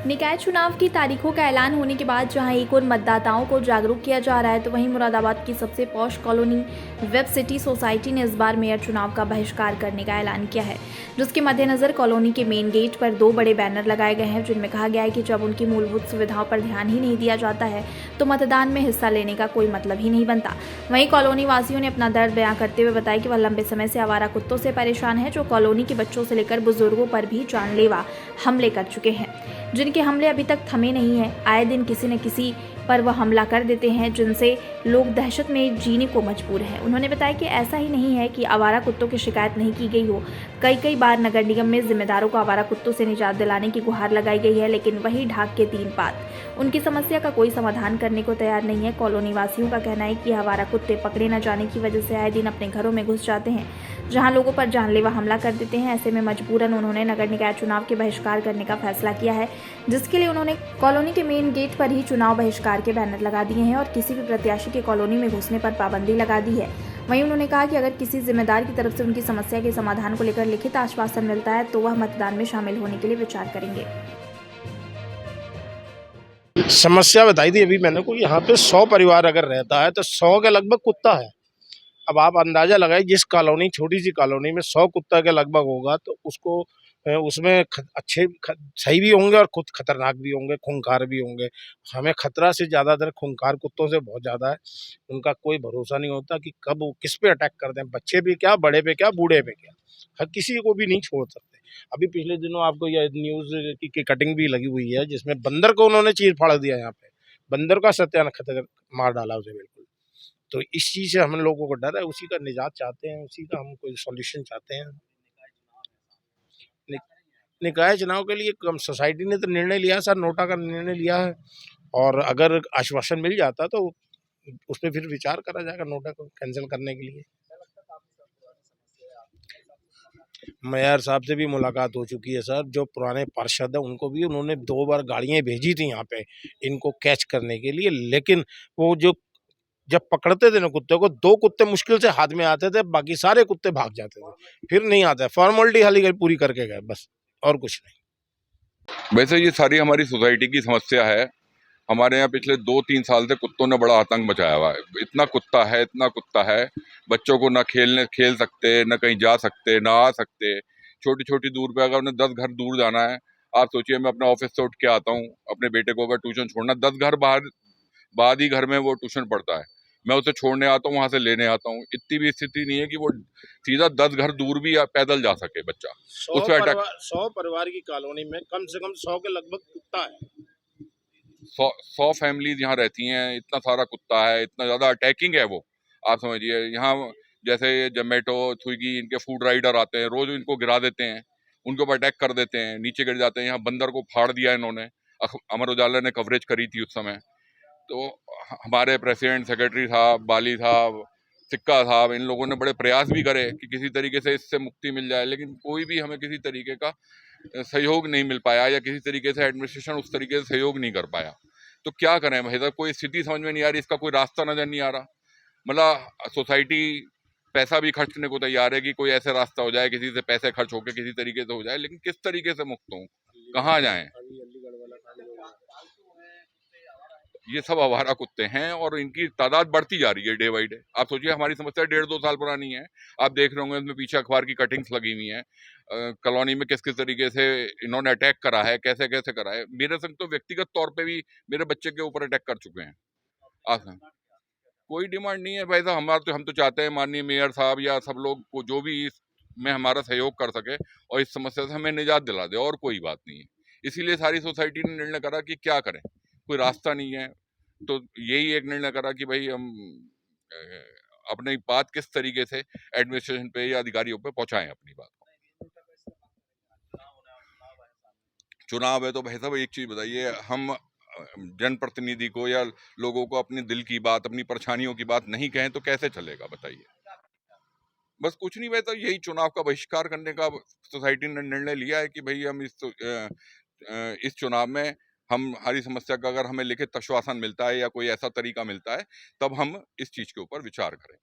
निकाय चुनाव की तारीखों का ऐलान होने के बाद जहां एक ओर मतदाताओं को जागरूक किया जा रहा है, तो वहीं मुरादाबाद की सबसे posh colony web city society ने इस बार मेयर चुनाव का बहिष्कार करने का ऐलान किया है, जिसके मद्देनजर कॉलोनी के मेन गेट पर 2 बड़े बैनर लगाए गए हैं, जिनमें कहा गया है कि जब उनकी मूलभूत सुविधाओं पर ध्यान ही नहीं दिया जाता है तो मतदान में हिस्सा लेने का कोई मतलब ही नहीं बनता। वहीं कॉलोनी वासियों ने अपना दर्द बयां करते हुए बताया कि वह लंबे समय से आवारा कुत्तों से परेशान है, जो कॉलोनी के बच्चों से लेकर बुजुर्गों पर भी जानलेवा हमले कर चुके हैं, जिनके हमले अभी तक थमे नहीं हैं। आए दिन किसी न किसी पर वह हमला कर देते हैं, जिनसे लोग दहशत में जीने को मजबूर हैं। उन्होंने बताया कि ऐसा ही नहीं है कि आवारा कुत्तों की शिकायत नहीं की गई हो। कई बार नगर निगम में जिम्मेदारों को आवारा कुत्तों से निजात दिलाने की गुहार लगाई गई है, लेकिन वही ढाक के 3 पात उनकी समस्या का कोई समाधान करने को तैयार नहीं है। कॉलोनी वासियों का कहना है कि आवारा कुत्ते पकड़े न जाने की वजह से आए दिन अपने घरों में घुस जाते हैं, जहां लोगों पर जानलेवा हमला कर देते हैं। ऐसे में मजबूरन उन्होंने नगर निकाय चुनाव के बहिष्कार करने का फैसला किया है, जिसके लिए उन्होंने कॉलोनी के मेन गेट पर ही चुनाव बहिष्कार के बैनर लगा दिए हैं और किसी भी प्रत्याशी के कॉलोनी में घुसने पर पाबंदी लगा दी है। वहीं उन्होंने कहा कि अगर किसी जिम्मेदार की तरफ से उनकी समस्या के समाधान को लेकर लिखित आश्वासन मिलता है तो वह मतदान में शामिल होने के लिए विचार करेंगे। समस्या बताई थी अभी मैंने को, यहाँ पे 100 परिवार अगर रहता है तो 100 के लगभग कुत्ता है। अब आप अंदाजा लगाइए, जिस कॉलोनी, छोटी सी कॉलोनी में 100 कुत्ता के लगभग होगा तो उसको उसमें अच्छे सही भी होंगे और खुद खतरनाक भी होंगे, खूंखार भी होंगे। हमें खतरा से ज़्यादातर खूंखार कुत्तों से बहुत ज़्यादा है। उनका कोई भरोसा नहीं होता कि कब वो किस पे अटैक कर दें, बच्चे पे क्या, बड़े पे क्या, बूढ़े पे क्या, हर किसी को भी नहीं छोड़ सकते। अभी पिछले दिनों आपको यह न्यूज़ की कटिंग भी लगी हुई है, जिसमें बंदर को उन्होंने चीर फाड़ दिया। यहाँ पे बंदर का सत्यानाश मार डाला उसे बिल्कुल। तो इस चीज़ से हम लोगों को डर है, उसी का निजात चाहते हैं, उसी का हम कोई सॉल्यूशन चाहते हैं। नि, निकाय चुनाव के लिए कम सोसाइटी ने तो निर्णय लिया सर, नोटा का निर्णय लिया है, और अगर आश्वासन मिल जाता तो उस पर फिर विचार करा जाएगा नोटा को कैंसिल करने के लिए। मेयर साहब से भी मुलाकात हो चुकी है सर, जो पुराने पार्षद है उनको भी उन्होंने 2 बार गाड़ियां भेजी थी यहाँ पे इनको कैच करने के लिए, लेकिन वो जो जब पकड़ते थे ना कुत्ते को, 2 कुत्ते मुश्किल से हाथ में आते थे, बाकी सारे कुत्ते भाग जाते थे, फिर नहीं आते, फॉर्मेलिटी खाली पूरी करके गए बस, और कुछ नहीं। वैसे ये सारी हमारी सोसाइटी की समस्या है। हमारे यहाँ पिछले 2-3 साल से कुत्तों ने बड़ा आतंक मचाया हुआ है। इतना कुत्ता है, बच्चों को ना खेल सकते, ना कहीं जा सकते, ना आ सकते। छोटी दूर पे अगर उन्हें 10 घर दूर जाना है, आप सोचिए, मैं अपने ऑफिस से उठ के आता हूँ, अपने बेटे को अगर ट्यूशन छोड़ना, 10 घर बाद ही घर में वो ट्यूशन पढ़ता है, मैं उसे छोड़ने आता हूँ, वहां से लेने आता हूँ। इतनी भी स्थिति नहीं है कि वो सीधा 10 घर दूर भी पैदल जा सके बच्चा। 100 परिवार की कॉलोनी में कम से कम 100 के लगभग कुत्ता है। 100 फैमिलीज यहाँ रहती हैं, इतना सारा कुत्ता है, इतना ज्यादा अटैकिंग है वो, आप समझिए। यहाँ जैसे जोमेटो, स्विगी, इनके फूड राइडर आते हैं, रोज इनको गिरा देते हैं, उनके ऊपर अटैक कर देते हैं, नीचे गिर जाते हैं। यहाँ बंदर को फाड़ दिया इन्होंने, अमर उजाला ने कवरेज करी थी उस समय। तो हमारे प्रेसिडेंट, सेक्रेटरी साहब, बाली साहब, सिक्का साहब, इन लोगों ने बड़े प्रयास भी करे कि किसी तरीके से इससे मुक्ति मिल जाए, लेकिन कोई भी हमें किसी तरीके का सहयोग नहीं मिल पाया, या किसी तरीके से एडमिनिस्ट्रेशन उस तरीके से सहयोग नहीं कर पाया। तो क्या करें भाई साहब, कोई स्थिति समझ में नहीं आ रही, इसका कोई रास्ता नजर नहीं आ रहा। मतलब सोसाइटी पैसा भी खर्चने को तैयार है कि कोई ऐसे रास्ता हो जाए, किसी से पैसे खर्च होकर किसी तरीके से हो जाए, लेकिन किस तरीके से मुक्त हो, कहाँ जाएं? ये सब आवारा कुत्ते हैं और इनकी तादाद बढ़ती जा रही है डे बाई डे। आप सोचिए, हमारी समस्या 1.5-2 साल पुरानी है। आप देख रहे होंगे इसमें पीछे अखबार की कटिंग्स लगी हुई हैं, कॉलोनी में किस किस तरीके से इन्होंने अटैक करा है, कैसे कैसे करा है। मेरे संग तो व्यक्तिगत तौर पे भी मेरे बच्चे के ऊपर अटैक कर चुके हैं। कोई डिमांड नहीं है भाई साहब, हम तो चाहते हैं माननीय मेयर साहब या सब लोग को जो भी इसमें हमारा सहयोग कर सके और इस समस्या से हमें निजात दिला दे, और कोई बात नहीं है। इसीलिए सारी सोसाइटी ने निर्णय करा कि क्या करें, कोई रास्ता नहीं है, तो यही एक निर्णय करा कि भाई हम अपनी बात किस तरीके से एडमिनिस्ट्रेशन पे या अधिकारियों पे पहुंचाएं अपनी बात को। चुनाव है तो भाई साहब एक चीज बताइए, हम जनप्रतिनिधि को या लोगों को अपने दिल की बात, अपनी परेशानियों की बात नहीं कहें तो कैसे चलेगा बताइए। बस कुछ नहीं, वैसा यही चुनाव का बहिष्कार करने का सोसाइटी ने निर्णय लिया है कि भाई हम इस चुनाव में हमारी समस्या का अगर हमें लिखित आश्वासन मिलता है या कोई ऐसा तरीका मिलता है, तब हम इस चीज के ऊपर विचार करें।